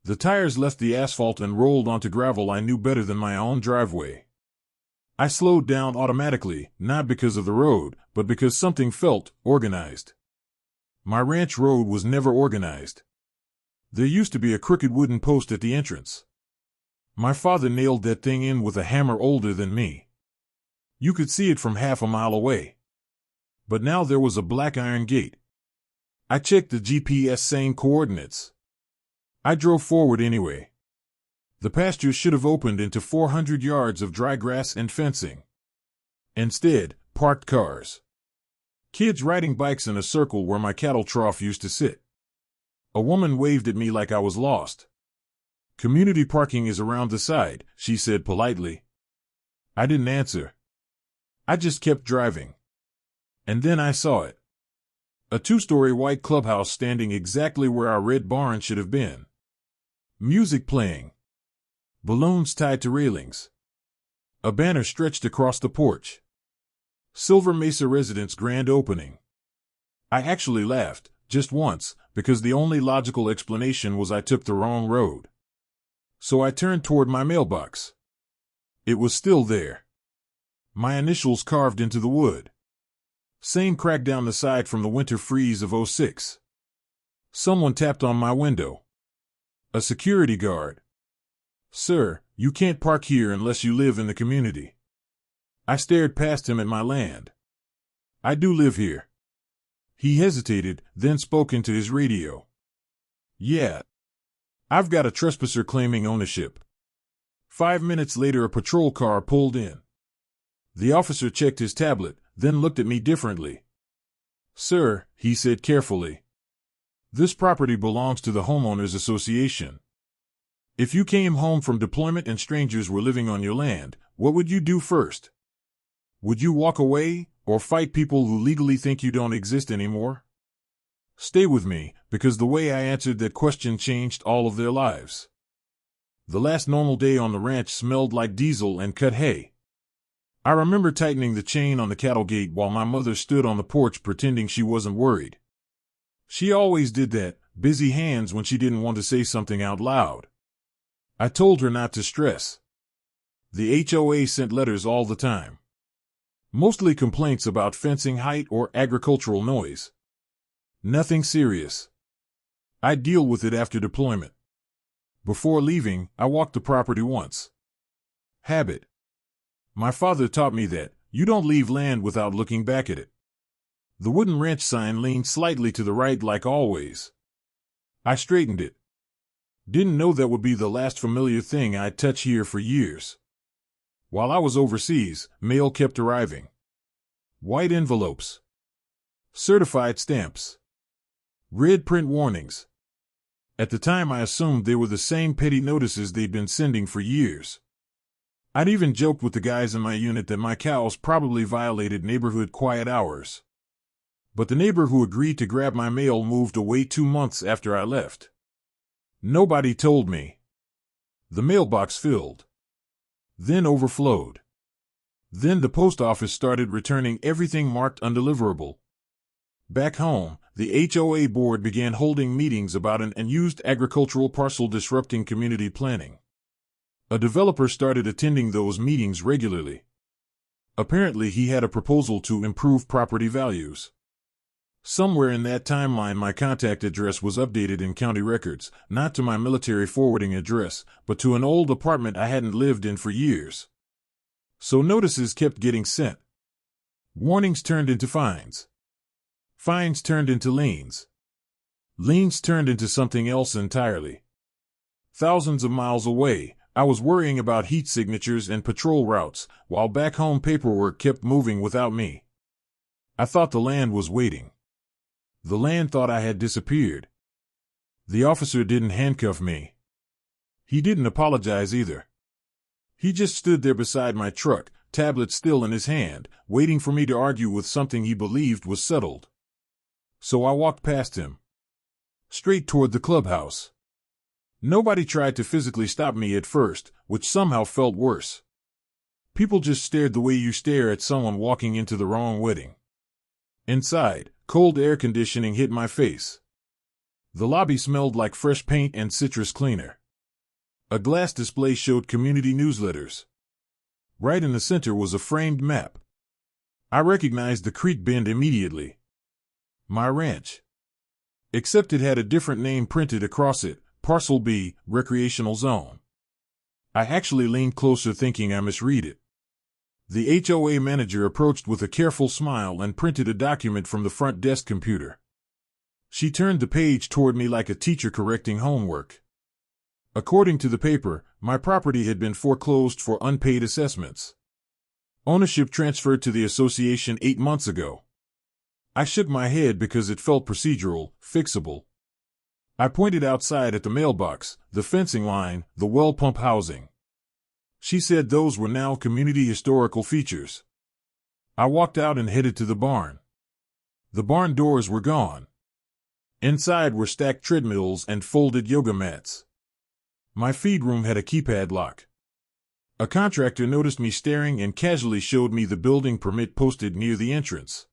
The tires left the asphalt and rolled onto gravel I knew better than my own driveway. I slowed down automatically, not because of the road, but because something felt organized. My ranch road was never organized. There used to be a crooked wooden post at the entrance. My father nailed that thing in with a hammer older than me. You could see it from half a mile away. But now there was a black iron gate. I checked the GPS saying coordinates. I drove forward anyway. The pasture should have opened into 400 yards of dry grass and fencing. Instead, parked cars. Kids riding bikes in a circle where my cattle trough used to sit. A woman waved at me like I was lost. "Community parking is around the side," she said politely. I didn't answer. I just kept driving. And then I saw it. A 2-story white clubhouse standing exactly where our red barn should have been. Music playing. Balloons tied to railings. A banner stretched across the porch. Silver Mesa Residence grand opening. I actually laughed, just once, because the only logical explanation was I took the wrong road. So I turned toward my mailbox. It was still there. My initials carved into the wood. Same crack down the side from the winter freeze of '06. Someone tapped on my window. A security guard. "Sir, you can't park here unless you live in the community." I stared past him at my land. "I do live here." He hesitated, then spoke into his radio. "Yeah. I've got a trespasser claiming ownership." 5 minutes later, a patrol car pulled in. The officer checked his tablet, then looked at me differently. "Sir," he said carefully, "this property belongs to the homeowners association. If you came home from deployment and strangers were living on your land, what would you do first? Would you walk away, or fight people who legally think you don't exist anymore?" Stay with me, because the way I answered that question changed all of their lives. The last normal day on the ranch smelled like diesel and cut hay. I remember tightening the chain on the cattle gate while my mother stood on the porch pretending she wasn't worried. She always did that, busy hands when she didn't want to say something out loud. I told her not to stress. The HOA sent letters all the time. Mostly complaints about fencing height or agricultural noise. Nothing serious. I'd deal with it after deployment. Before leaving, I walked the property once. Habit. My father taught me that you don't leave land without looking back at it. The wooden ranch sign leaned slightly to the right like always. I straightened it. Didn't know that would be the last familiar thing I'd touch here for years. While I was overseas, mail kept arriving. White envelopes. Certified stamps. Red print warnings. At the time I assumed they were the same petty notices they'd been sending for years. I'd even joked with the guys in my unit that my cows probably violated neighborhood quiet hours. But the neighbor who agreed to grab my mail moved away 2 months after I left. Nobody told me. The mailbox filled. Then overflowed. Then the post office started returning everything marked undeliverable. Back home, the HOA board began holding meetings about an unused agricultural parcel disrupting community planning. A developer started attending those meetings regularly. Apparently he had a proposal to improve property values. Somewhere in that timeline my contact address was updated in county records, not to my military forwarding address, but to an old apartment I hadn't lived in for years. So notices kept getting sent. Warnings turned into fines. Fines turned into liens. Liens turned into something else entirely. Thousands of miles away, I was worrying about heat signatures and patrol routes, while back home paperwork kept moving without me. I thought the land was waiting. The land thought I had disappeared. The officer didn't handcuff me. He didn't apologize either. He just stood there beside my truck, tablet still in his hand, waiting for me to argue with something he believed was settled. So I walked past him. Straight toward the clubhouse. Nobody tried to physically stop me at first, which somehow felt worse. People just stared the way you stare at someone walking into the wrong wedding. Inside, cold air conditioning hit my face. The lobby smelled like fresh paint and citrus cleaner. A glass display showed community newsletters. Right in the center was a framed map. I recognized the creek bend immediately. My ranch. Except it had a different name printed across it, Parcel B, Recreational Zone. I actually leaned closer thinking I misread it. The HOA manager approached with a careful smile and printed a document from the front desk computer. She turned the page toward me like a teacher correcting homework. According to the paper, my property had been foreclosed for unpaid assessments. Ownership transferred to the association 8 months ago. I shook my head because it felt procedural, fixable. I pointed outside at the mailbox, the fencing line, the well pump housing. She said those were now community historical features. I walked out and headed to the barn. The barn doors were gone. Inside were stacked treadmills and folded yoga mats. My feed room had a keypad lock. A contractor noticed me staring and casually showed me the building permit posted near the entrance.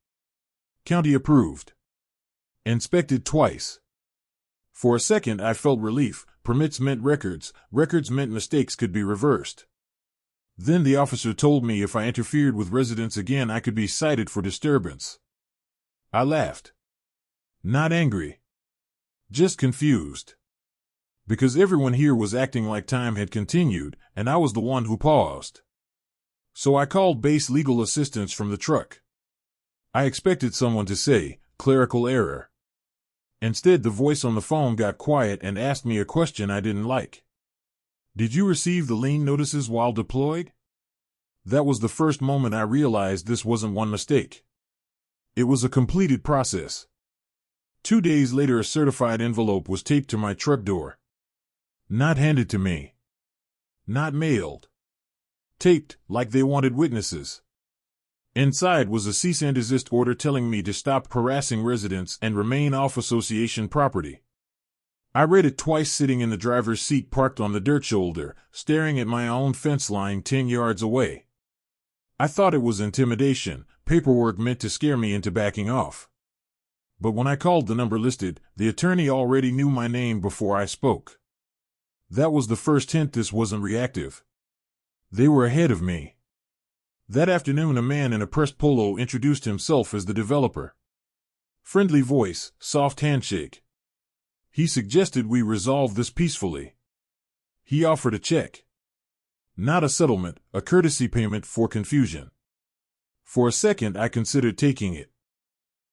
County approved. Inspected twice. For a second I felt relief. Permits meant records. Records meant mistakes could be reversed. Then the officer told me if I interfered with residents again I could be cited for disturbance. I laughed. Not angry. Just confused. Because everyone here was acting like time had continued, and I was the one who paused. So I called base legal assistance from the truck. I expected someone to say, clerical error. Instead, the voice on the phone got quiet and asked me a question I didn't like. Did you receive the lien notices while deployed? That was the first moment I realized this wasn't one mistake. It was a completed process. 2 days later, a certified envelope was taped to my truck door. Not handed to me. Not mailed. Taped, like they wanted witnesses. Inside was a cease and desist order telling me to stop harassing residents and remain off association property. I read it twice sitting in the driver's seat parked on the dirt shoulder, staring at my own fence line 10 yards away. I thought it was intimidation, paperwork meant to scare me into backing off. But when I called the number listed, the attorney already knew my name before I spoke. That was the first hint this wasn't reactive. They were ahead of me. That afternoon, a man in a pressed polo introduced himself as the developer. Friendly voice, soft handshake. He suggested we resolve this peacefully. He offered a check. Not a settlement, a courtesy payment for confusion. For a second, I considered taking it.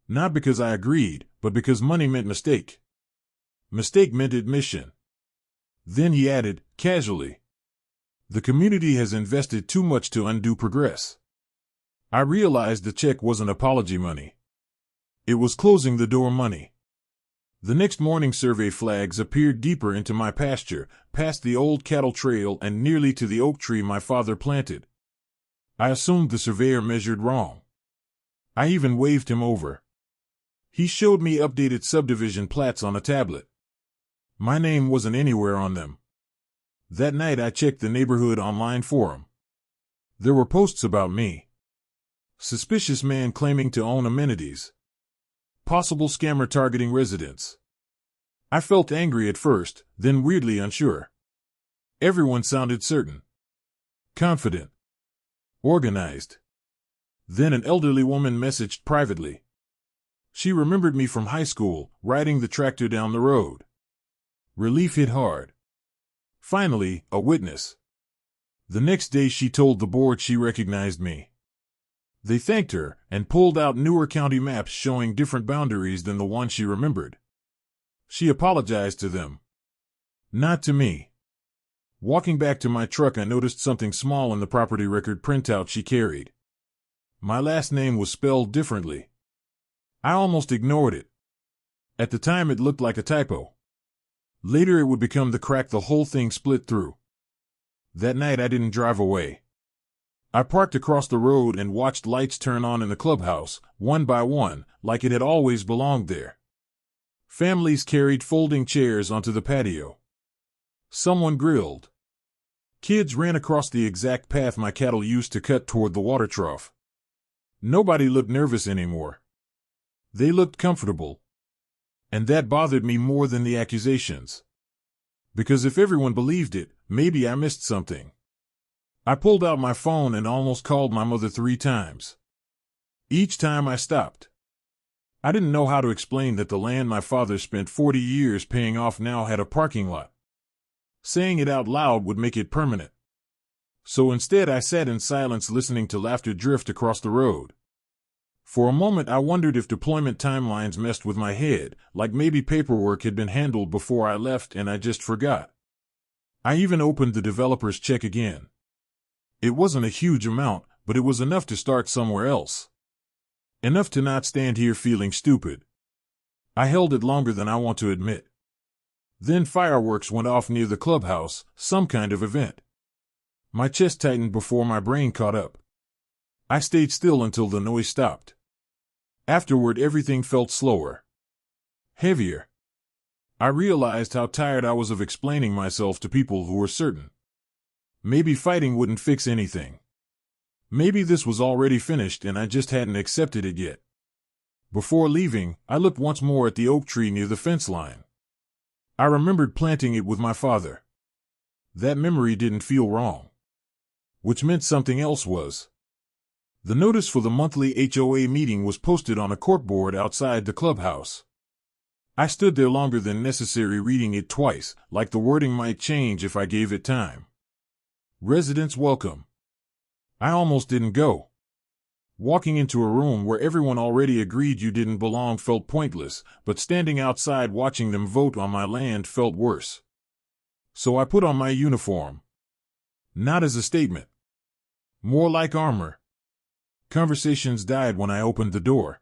Not because I agreed, but because money meant mistake. Mistake meant admission. Then he added, casually, the community has invested too much to undo progress. I realized the check wasn't apology money. It was closing the door money. The next morning, survey flags appeared deeper into my pasture, past the old cattle trail and nearly to the oak tree my father planted. I assumed the surveyor measured wrong. I even waved him over. He showed me updated subdivision plats on a tablet. My name wasn't anywhere on them. That night I checked the neighborhood online forum. There were posts about me. Suspicious man claiming to own amenities. Possible scammer targeting residents. I felt angry at first, then weirdly unsure. Everyone sounded certain. Confident. Organized. Then an elderly woman messaged privately. She remembered me from high school, riding the tractor down the road. Relief hit hard. Finally, a witness. The next day she told the board she recognized me. They thanked her and pulled out newer county maps showing different boundaries than the one she remembered. She apologized to them. Not to me. Walking back to my truck, I noticed something small in the property record printout she carried. My last name was spelled differently. I almost ignored it. At the time it looked like a typo. Later it would become the crack the whole thing split through. That night I didn't drive away. I parked across the road and watched lights turn on in the clubhouse, one by one, like it had always belonged there. Families carried folding chairs onto the patio. Someone grilled. Kids ran across the exact path my cattle used to cut toward the water trough. Nobody looked nervous anymore. They looked comfortable. And that bothered me more than the accusations. Because if everyone believed it, maybe I missed something. I pulled out my phone and almost called my mother 3 times. Each time I stopped. I didn't know how to explain that the land my father spent 40 years paying off now had a parking lot. Saying it out loud would make it permanent. So instead I sat in silence listening to laughter drift across the road. For a moment I wondered if deployment timelines messed with my head, like maybe paperwork had been handled before I left and I just forgot. I even opened the developer's check again. It wasn't a huge amount, but it was enough to start somewhere else. Enough to not stand here feeling stupid. I held it longer than I want to admit. Then fireworks went off near the clubhouse, some kind of event. My chest tightened before my brain caught up. I stayed still until the noise stopped. Afterward, everything felt slower. Heavier. I realized how tired I was of explaining myself to people who were certain. Maybe fighting wouldn't fix anything. Maybe this was already finished and I just hadn't accepted it yet. Before leaving, I looked once more at the oak tree near the fence line. I remembered planting it with my father. That memory didn't feel wrong. Which meant something else was. The notice for the monthly HOA meeting was posted on a corkboard outside the clubhouse. I stood there longer than necessary reading it twice, like the wording might change if I gave it time. Residents welcome. I almost didn't go. Walking into a room where everyone already agreed you didn't belong felt pointless, but standing outside watching them vote on my land felt worse. So I put on my uniform. Not as a statement. More like armor. Conversations died when I opened the door.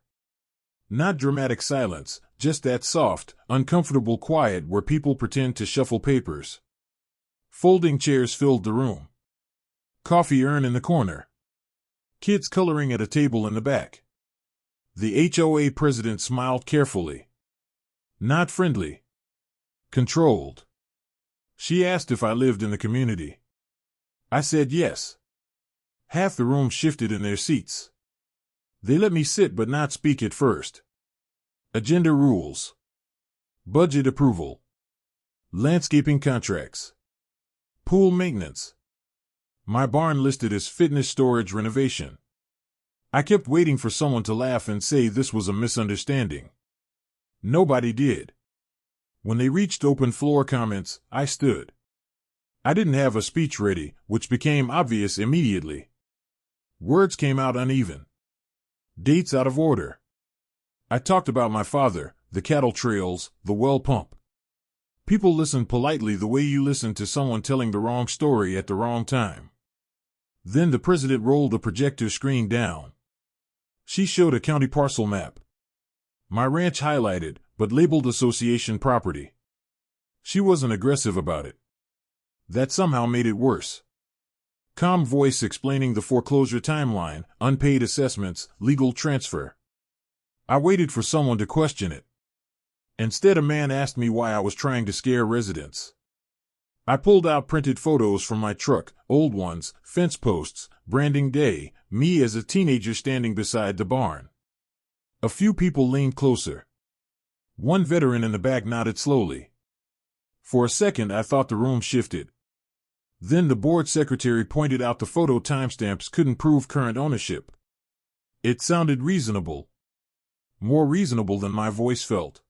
Not dramatic silence, just that soft, uncomfortable quiet where people pretend to shuffle papers. Folding chairs filled the room. Coffee urn in the corner. Kids coloring at a table in the back. The HOA president smiled carefully. Not friendly. Controlled. She asked if I lived in the community. I said yes. Half the room shifted in their seats. They let me sit but not speak at first. Agenda rules. Budget approval. Landscaping contracts. Pool maintenance. My barn listed as fitness storage renovation. I kept waiting for someone to laugh and say this was a misunderstanding. Nobody did. When they reached open floor comments, I stood. I didn't have a speech ready, which became obvious immediately. Words came out uneven. Dates out of order. I talked about my father, the cattle trails, the well pump. People listened politely the way you listen to someone telling the wrong story at the wrong time. Then the president rolled a projector screen down. She showed a county parcel map. My ranch highlighted, but labeled association property. She wasn't aggressive about it. That somehow made it worse. Calm voice explaining the foreclosure timeline, unpaid assessments, legal transfer. I waited for someone to question it. Instead, a man asked me why I was trying to scare residents. I pulled out printed photos from my truck, old ones, fence posts, branding day, me as a teenager standing beside the barn. A few people leaned closer. One veteran in the back nodded slowly. For a second I thought the room shifted. Then the board secretary pointed out the photo timestamps couldn't prove current ownership. It sounded reasonable. More reasonable than my voice felt.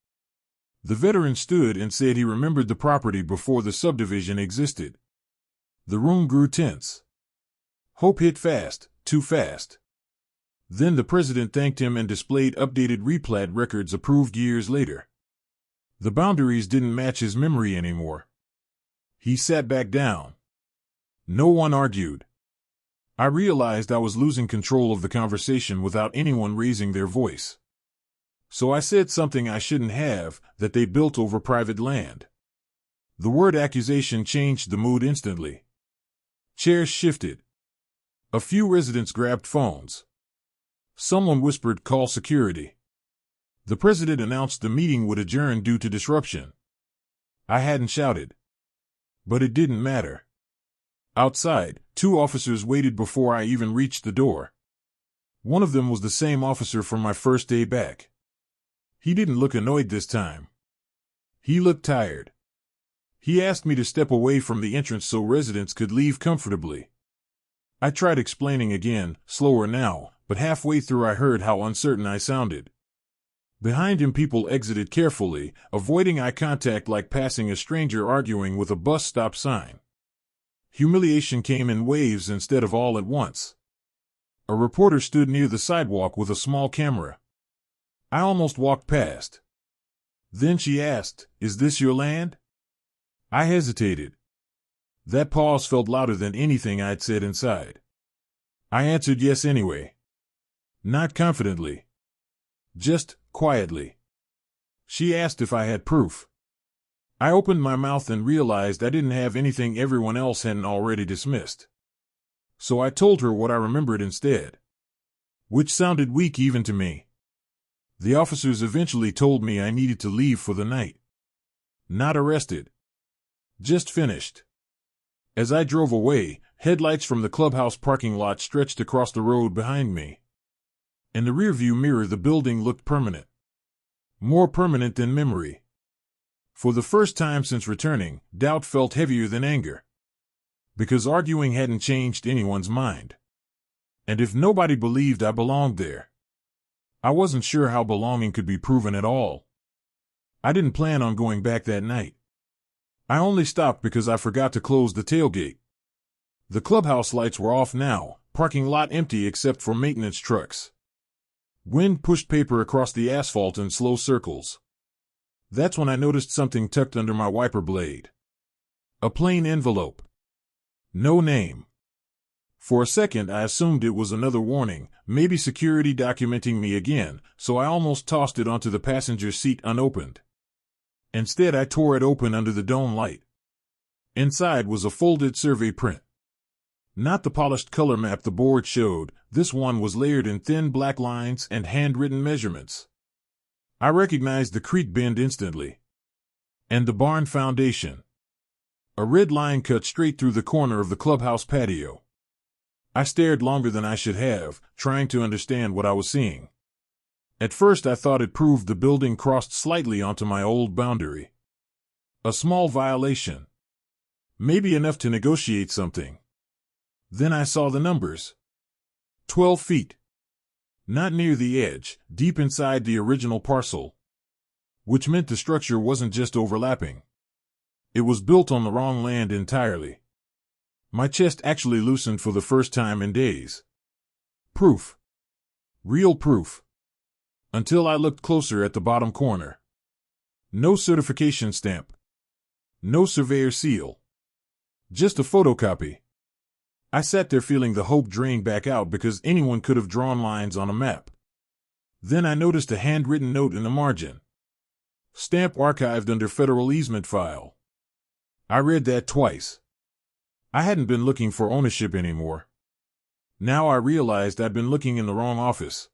The veteran stood and said he remembered the property before the subdivision existed. The room grew tense. Hope hit fast, too fast. Then the president thanked him and displayed updated replat records approved years later. The boundaries didn't match his memory anymore. He sat back down. No one argued. I realized I was losing control of the conversation without anyone raising their voice. So I said something I shouldn't have, that they built over private land. The word accusation changed the mood instantly. Chairs shifted. A few residents grabbed phones. Someone whispered, "Call security." The president announced the meeting would adjourn due to disruption. I hadn't shouted. But it didn't matter. Outside, 2 officers waited before I even reached the door. One of them was the same officer from my first day back. He didn't look annoyed this time. He looked tired. He asked me to step away from the entrance so residents could leave comfortably. I tried explaining again, slower now, but halfway through I heard how uncertain I sounded. Behind him people exited carefully, avoiding eye contact like passing a stranger arguing with a bus stop sign. Humiliation came in waves instead of all at once. A reporter stood near the sidewalk with a small camera. I almost walked past. Then she asked, "Is this your land?" I hesitated. That pause felt louder than anything I'd said inside. I answered yes anyway. Not confidently. Just quietly. She asked if I had proof. I opened my mouth and realized I didn't have anything everyone else hadn't already dismissed. So I told her what I remembered instead. Which sounded weak even to me. The officers eventually told me I needed to leave for the night. Not arrested. Just finished. As I drove away, headlights from the clubhouse parking lot stretched across the road behind me. In the rearview mirror the building looked permanent. More permanent than memory. For the first time since returning, doubt felt heavier than anger. Because arguing hadn't changed anyone's mind. And if nobody believed I belonged there, I wasn't sure how belonging could be proven at all. I didn't plan on going back that night. I only stopped because I forgot to close the tailgate. The clubhouse lights were off now, parking lot empty except for maintenance trucks. Wind pushed paper across the asphalt in slow circles. That's when I noticed something tucked under my wiper blade. A plain envelope. No name. For a second I assumed it was another warning, maybe security documenting me again, so I almost tossed it onto the passenger seat unopened. Instead I tore it open under the dome light. Inside was a folded survey print. Not the polished color map the board showed, this one was layered in thin black lines and handwritten measurements. I recognized the creek bend instantly. And the barn foundation. A red line cut straight through the corner of the clubhouse patio. I stared longer than I should have, trying to understand what I was seeing. At first I thought it proved the building crossed slightly onto my old boundary. A small violation. Maybe enough to negotiate something. Then I saw the numbers. 12 feet. Not near the edge, deep inside the original parcel. Which meant the structure wasn't just overlapping. It was built on the wrong land entirely. My chest actually loosened for the first time in days. Proof. Real proof. Until I looked closer at the bottom corner. No certification stamp. No surveyor seal. Just a photocopy. I sat there feeling the hope drain back out because anyone could have drawn lines on a map. Then I noticed a handwritten note in the margin. Stamp archived under federal easement file. I read that twice. I hadn't been looking for ownership anymore. Now I realized I'd been looking in the wrong office.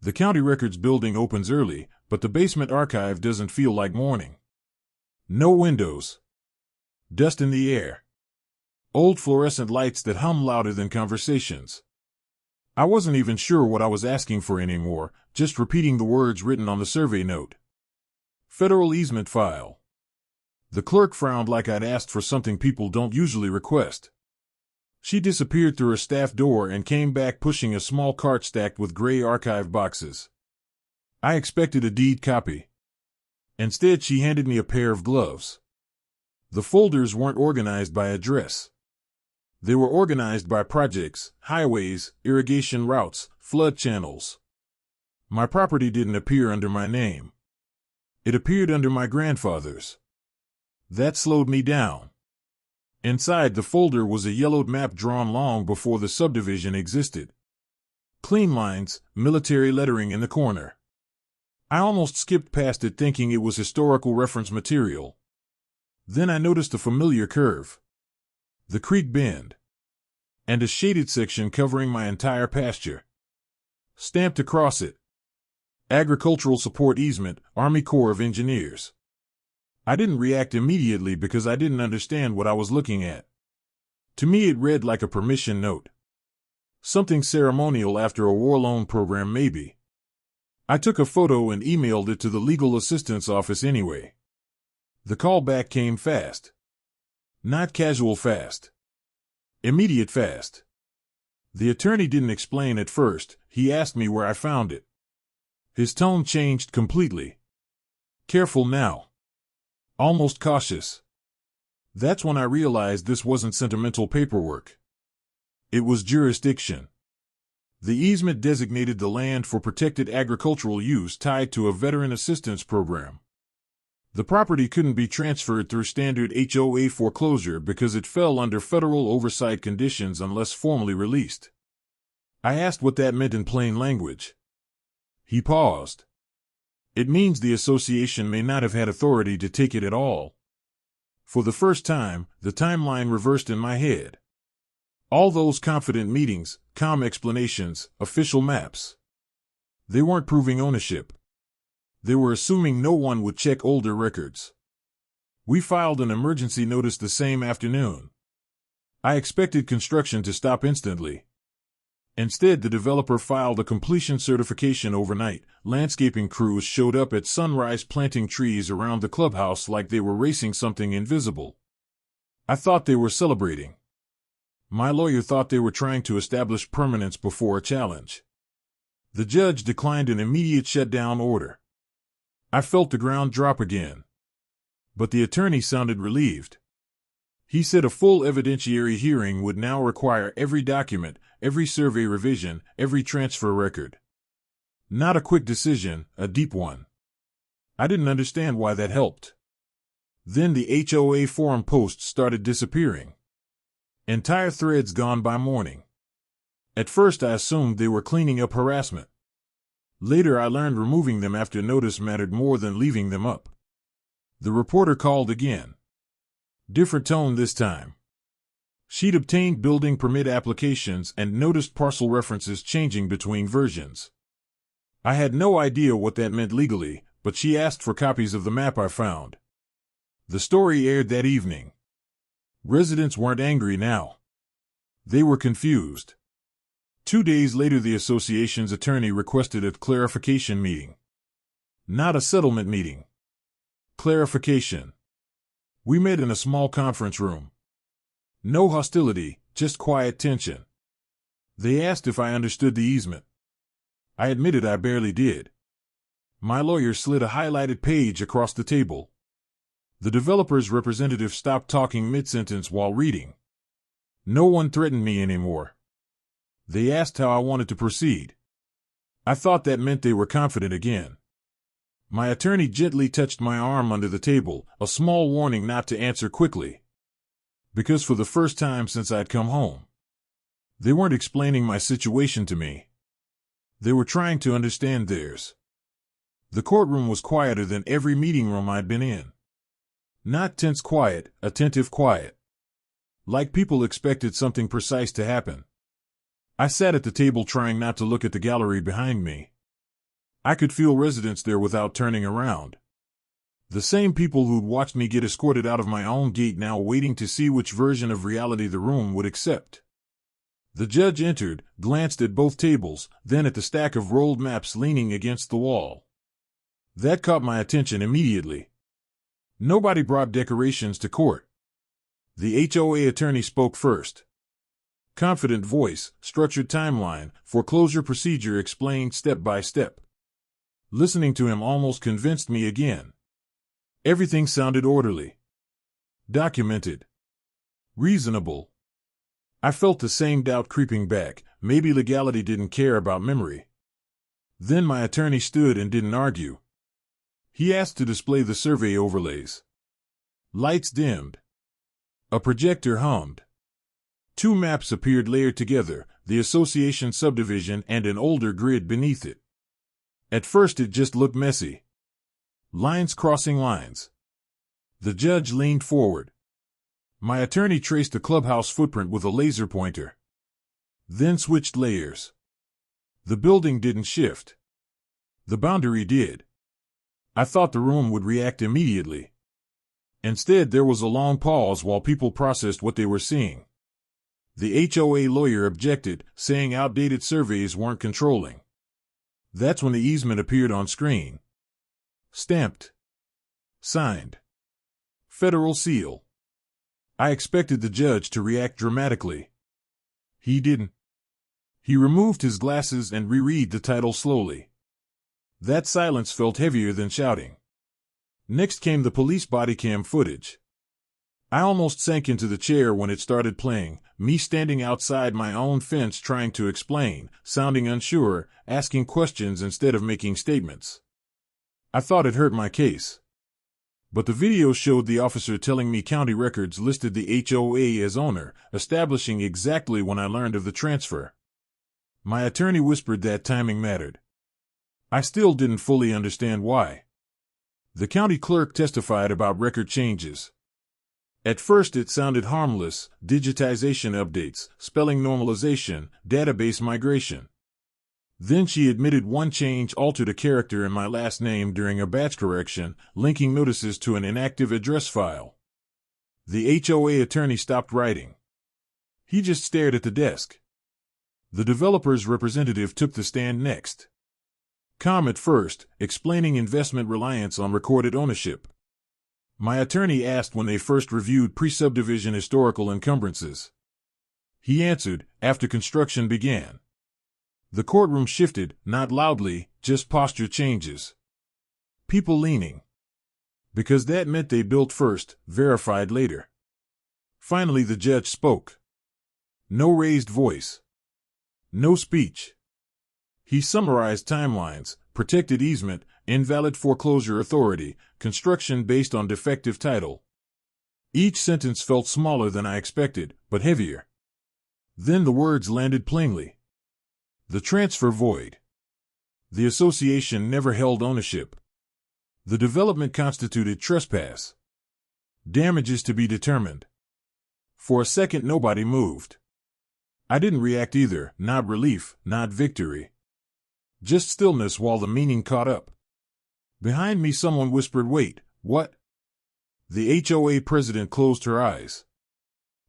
The county records building opens early, but the basement archive doesn't feel like morning. No windows. Dust in the air. Old fluorescent lights that hum louder than conversations. I wasn't even sure what I was asking for anymore, just repeating the words written on the survey note. Federal easement file. The clerk frowned like I'd asked for something people don't usually request. She disappeared through her staff door and came back pushing a small cart stacked with gray archive boxes. I expected a deed copy. Instead, she handed me a pair of gloves. The folders weren't organized by address. They were organized by projects, highways, irrigation routes, flood channels. My property didn't appear under my name. It appeared under my grandfather's. That slowed me down. Inside the folder was a yellowed map drawn long before the subdivision existed. Clean lines, military lettering in the corner. I almost skipped past it thinking it was historical reference material. Then I noticed a familiar curve. The creek bend. And a shaded section covering my entire pasture. Stamped across it. Agricultural Support Easement, Army Corps of Engineers. I didn't react immediately because I didn't understand what I was looking at. To me it read like a permission note. Something ceremonial after a war loan program maybe. I took a photo and emailed it to the legal assistance office anyway. The call back came fast. Not casual fast. Immediate fast. The attorney didn't explain at first. He asked me where I found it. His tone changed completely. Careful now. Almost cautious. That's when I realized this wasn't sentimental paperwork. It was jurisdiction. The easement designated the land for protected agricultural use tied to a veteran assistance program. The property couldn't be transferred through standard HOA foreclosure because it fell under federal oversight conditions unless formally released. I asked what that meant in plain language. He paused. It means the association may not have had authority to take it at all. For the first time, the timeline reversed in my head. All those confident meetings, calm explanations, official maps. They weren't proving ownership. They were assuming no one would check older records. We filed an emergency notice the same afternoon. I expected construction to stop instantly. Instead, the developer filed a completion certification overnight. Landscaping crews showed up at sunrise planting trees around the clubhouse like they were racing something invisible. I thought they were celebrating. My lawyer thought they were trying to establish permanence before a challenge. The judge declined an immediate shutdown order. I felt the ground drop again. But the attorney sounded relieved. He said a full evidentiary hearing would now require every document, every survey revision, every transfer record. Not a quick decision, a deep one. I didn't understand why that helped. Then the HOA forum posts started disappearing. Entire threads gone by morning. At first I assumed they were cleaning up harassment. Later I learned removing them after notice mattered more than leaving them up. The reporter called again. Different tone this time. She'd obtained building permit applications and noticed parcel references changing between versions. I had no idea what that meant legally, but she asked for copies of the map I found. The story aired that evening. Residents weren't angry now. They were confused. 2 days later, the association's attorney requested a clarification meeting. Not a settlement meeting. Clarification. We met in a small conference room. No hostility, just quiet tension. They asked if I understood the easement. I admitted I barely did. My lawyer slid a highlighted page across the table. The developer's representative stopped talking mid-sentence while reading. No one threatened me anymore. They asked how I wanted to proceed. I thought that meant they were confident again. My attorney gently touched my arm under the table, a small warning not to answer quickly. Because for the first time since I'd come home, they weren't explaining my situation to me. They were trying to understand theirs. The courtroom was quieter than every meeting room I'd been in. Not tense quiet, attentive quiet. Like people expected something precise to happen. I sat at the table trying not to look at the gallery behind me. I could feel residents there without turning around. The same people who'd watched me get escorted out of my own gate now waiting to see which version of reality the room would accept. The judge entered, glanced at both tables, then at the stack of rolled maps leaning against the wall. That caught my attention immediately. Nobody brought decorations to court. The HOA attorney spoke first. Confident voice, structured timeline, foreclosure procedure explained step by step. Listening to him almost convinced me again. Everything sounded orderly. Documented. Reasonable. I felt the same doubt creeping back. Maybe legality didn't care about memory. Then my attorney stood and didn't argue. He asked to display the survey overlays. Lights dimmed. A projector hummed. 2 maps appeared layered together, the association subdivision and an older grid beneath it. At first it just looked messy. Lines crossing lines. The judge leaned forward. My attorney traced the clubhouse footprint with a laser pointer. Then switched layers. The building didn't shift. The boundary did. I thought the room would react immediately. Instead, there was a long pause while people processed what they were seeing. The HOA lawyer objected, saying outdated surveys weren't controlling. That's when the easement appeared on screen. Stamped. Signed. Federal seal. I expected the judge to react dramatically. He didn't. He removed his glasses and reread the title slowly. That silence felt heavier than shouting. Next came the police body cam footage. I almost sank into the chair when it started playing, me standing outside my own fence trying to explain, sounding unsure, asking questions instead of making statements. I thought it hurt my case. But the video showed the officer telling me county records listed the HOA as owner, establishing exactly when I learned of the transfer. My attorney whispered that timing mattered. I still didn't fully understand why. The county clerk testified about record changes. At first it sounded harmless: digitization updates, spelling normalization, database migration. Then she admitted one change altered a character in my last name during a batch correction, linking notices to an inactive address file. The HOA attorney stopped writing. He just stared at the desk. The developer's representative took the stand next. Calm at first, explaining investment reliance on recorded ownership. My attorney asked when they first reviewed pre-subdivision historical encumbrances. He answered, after construction began. The courtroom shifted, not loudly, just posture changes. People leaning. Because that meant they built first, verified later. Finally the judge spoke. No raised voice. No speech. He summarized timelines: protected easement, invalid foreclosure authority, construction based on defective title. Each sentence felt smaller than I expected, but heavier. Then the words landed plainly. The transfer void. The association never held ownership. The development constituted trespass. Damages to be determined. For a second nobody moved. I didn't react either, not relief, not victory. Just stillness while the meaning caught up. Behind me someone whispered, "Wait, what?" The HOA president closed her eyes.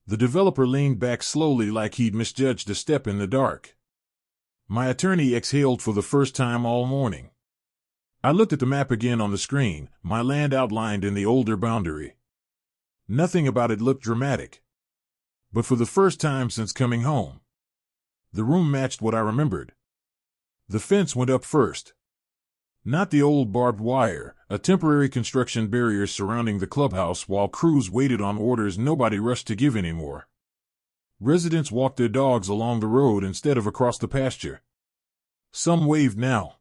The developer leaned back slowly like he'd misjudged a step in the dark. My attorney exhaled for the first time all morning. I looked at the map again on the screen, my land outlined in the older boundary. Nothing about it looked dramatic. But for the first time since coming home, the room matched what I remembered. The fence went up first. Not the old barbed wire, a temporary construction barrier surrounding the clubhouse while crews waited on orders nobody rushed to give anymore. Residents walked their dogs along the road instead of across the pasture. Some waved now.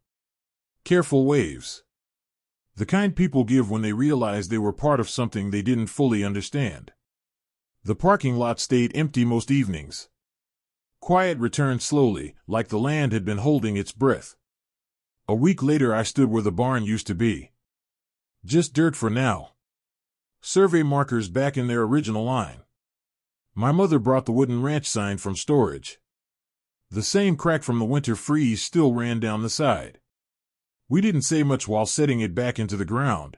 Careful waves. The kind people give when they realize they were part of something they didn't fully understand. The parking lot stayed empty most evenings. Quiet returned slowly, like the land had been holding its breath. A week later I stood where the barn used to be. Just dirt for now. Survey markers back in their original line. My mother brought the wooden ranch sign from storage. The same crack from the winter freeze still ran down the side. We didn't say much while setting it back into the ground.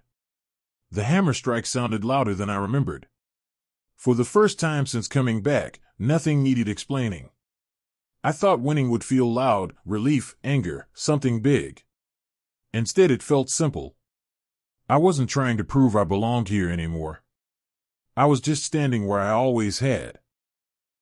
The hammer strike sounded louder than I remembered. For the first time since coming back, nothing needed explaining. I thought winning would feel loud, relief, anger, something big. Instead it felt simple. I wasn't trying to prove I belonged here anymore. I was just standing where I always had.